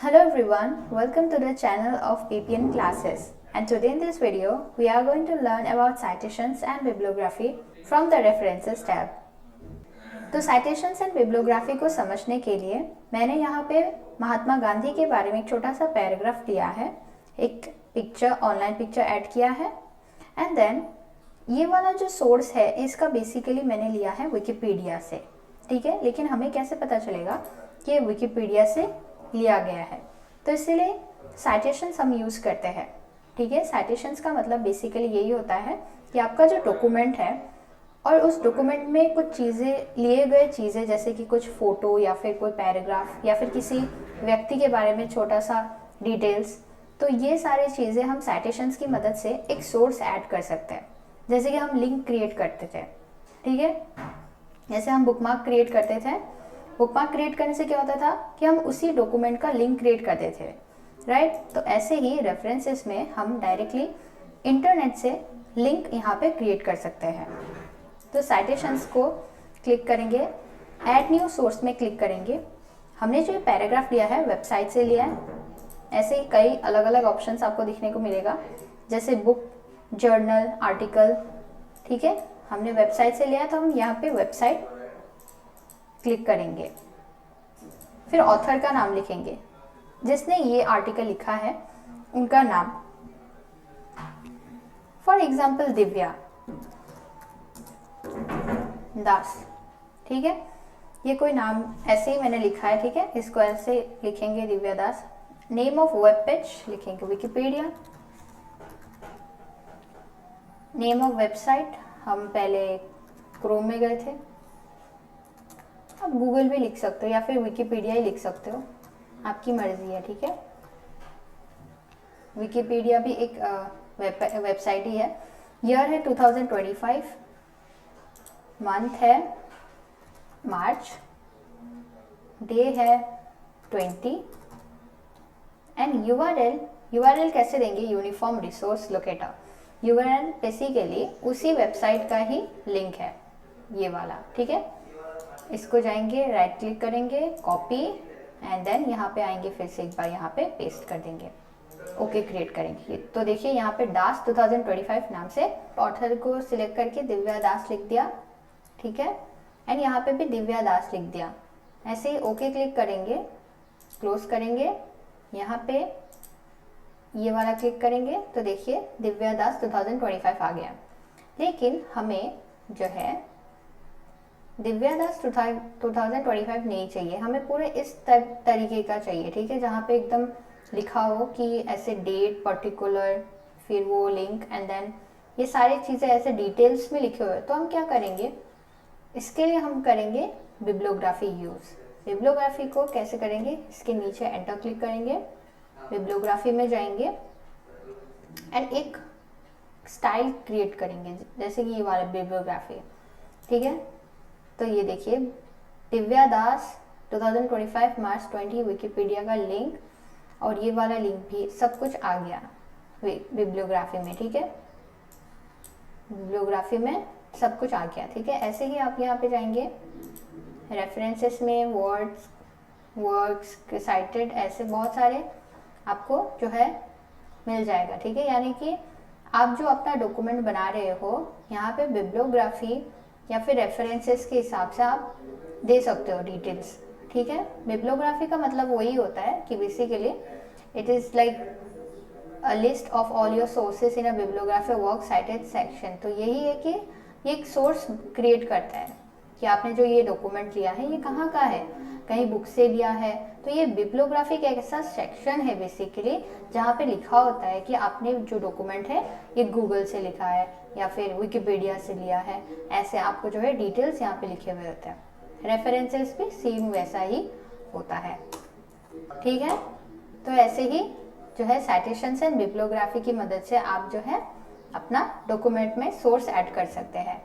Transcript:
Hello everyone, welcome to the channel of PPN classes, and today in this video we are going to learn about citations and bibliography from the references tab. तो citations and bibliography को समझने के लिए मैंने यहाँ पे महात्मा गांधी के बारे में एक छोटा सा पैराग्राफ दिया है, एक पिक्चर ऑनलाइन पिक्चर ऐड किया है एंड देन ये वाला जो सोर्स है इसका बेसिकली मैंने लिया है विकिपीडिया से, ठीक है। लेकिन हमें कैसे पता चलेगा कि ये विकिपीडिया से लिया गया है, तो इसीलिए साइटेशंस हम यूज़ करते हैं, ठीक है। साइटेशंस का मतलब बेसिकली यही होता है कि आपका जो डॉक्यूमेंट है और उस डॉक्यूमेंट में कुछ चीज़ें लिए गए चीज़ें जैसे कि कुछ फ़ोटो या फिर कोई पैराग्राफ या फिर किसी व्यक्ति के बारे में छोटा सा डिटेल्स, तो ये सारी चीज़ें हम साइटेशंस की मदद से एक सोर्स ऐड कर सकते हैं। जैसे कि हम लिंक क्रिएट करते थे, ठीक है। जैसे हम बुकमार्क क्रिएट करते थे, बुकमार्क क्रिएट करने से क्या होता था कि हम उसी डॉक्यूमेंट का लिंक क्रिएट करते थे, राइट। तो ऐसे ही रेफरेंसेस में हम डायरेक्टली इंटरनेट से लिंक यहाँ पे क्रिएट कर सकते हैं। तो साइटेशंस को क्लिक करेंगे, ऐड न्यू सोर्स में क्लिक करेंगे। हमने जो पैराग्राफ लिया है वेबसाइट से लिया है, ऐसे ही कई अलग अलग ऑप्शंस आपको दिखने को मिलेगा, जैसे बुक, जर्नल, आर्टिकल, ठीक है। हमने वेबसाइट से लिया है तो हम यहाँ पे वेबसाइट क्लिक करेंगे, फिर ऑथर का नाम लिखेंगे, जिसने ये आर्टिकल लिखा है उनका नाम, फॉर एग्जाम्पल दिव्या दास, ठीक है। ये कोई नाम ऐसे ही मैंने लिखा है, ठीक है। इसको ऐसे लिखेंगे दिव्या दास। नेम ऑफ वेब पेज लिखेंगे विकिपीडिया। नेम ऑफ वेबसाइट हम पहले क्रोम में गए थे, आप गूगल भी लिख सकते हो या फिर विकिपीडिया ही लिख सकते हो, आपकी मर्जी है, ठीक है। विकिपीडिया भी एक वेबसाइट ही है। ईयर है 2025, मंथ है मार्च, डे है 20 एंड यूआरएल कैसे देंगे, uniform resource locator. URL basically उसी वेबसाइट का ही लिंक है, ये वाला, ठीक है। इसको जाएंगे, राइट क्लिक करेंगे, कॉपी एंड देन यहाँ पे आएंगे, फिर से एक बार यहाँ पे पेस्ट कर देंगे, ओके क्रिएट करेंगे। तो देखिए यहाँ पे दास 2025 नाम से ऑथर को सिलेक्ट करके दिव्या दास लिख दिया, ठीक है। एंड यहाँ पे भी दिव्या दास लिख दिया। ऐसे ही ओके क्लिक करेंगे, क्लोज करेंगे, यहाँ पे ये वाला क्लिक करेंगे तो देखिए दिव्या दास 2025 आ गया। लेकिन हमें जो है दिव्या दास 2025 नहीं चाहिए, हमें पूरे इस तरीके का चाहिए, ठीक है। जहाँ पे एकदम लिखा हो कि ऐसे डेट पर्टिकुलर, फिर वो लिंक एंड देन ये सारी चीज़ें ऐसे डिटेल्स में लिखे हुए। तो हम क्या करेंगे, इसके लिए हम करेंगे बिब्लियोग्राफी यूज़। बिब्लियोग्राफी को कैसे करेंगे, इसके नीचे एंटर क्लिक करेंगे, बिब्लियोग्राफी में जाएंगे एंड एक स्टाइल क्रिएट करेंगे, जैसे कि ये वाला बिब्लियोग्राफी, ठीक है। तो ये देखिए दिव्या दास 2025 मार्च 20 विकिपीडिया का लिंक और ये वाला लिंक भी सब कुछ आ गया बिब्लियोग्राफी में, ठीक है। बिब्लियोग्राफी में सब कुछ आ गया, ठीक है। ऐसे ही आप यहाँ पे जाएंगे रेफरेंसेस में, वर्क्स साइटेड, ऐसे बहुत सारे आपको जो है मिल जाएगा, ठीक है। यानी कि आप जो अपना डॉक्यूमेंट बना रहे हो यहाँ पे बिब्लियोग्राफी या फिर रेफरेंसेस के हिसाब से आप दे सकते हो डिटेल्स, ठीक है। बिब्लियोग्राफी का मतलब वही होता है कि basically it is like a list of all your sources in a bibliography work cited section. तो यही है कि ये एक सोर्स क्रिएट करता है कि आपने जो ये डॉक्यूमेंट लिया है ये कहाँ का है, कहीं बुक से लिया है। तो ये बिब्लियोग्राफी का एक ऐसा सेक्शन है बेसिकली जहाँ पे लिखा होता है कि आपने जो डॉक्यूमेंट है ये गूगल से लिखा है या फिर विकिपीडिया से लिया है, ऐसे आपको जो है डिटेल्स यहाँ पे लिखे हुए होते हैं। रेफरेंसेस भी सेम वैसा ही होता है, ठीक है। तो ऐसे ही जो है साइटेशंस एंड बिब्लियोग्राफी की मदद से आप जो है अपना डॉक्यूमेंट में सोर्स ऐड कर सकते हैं।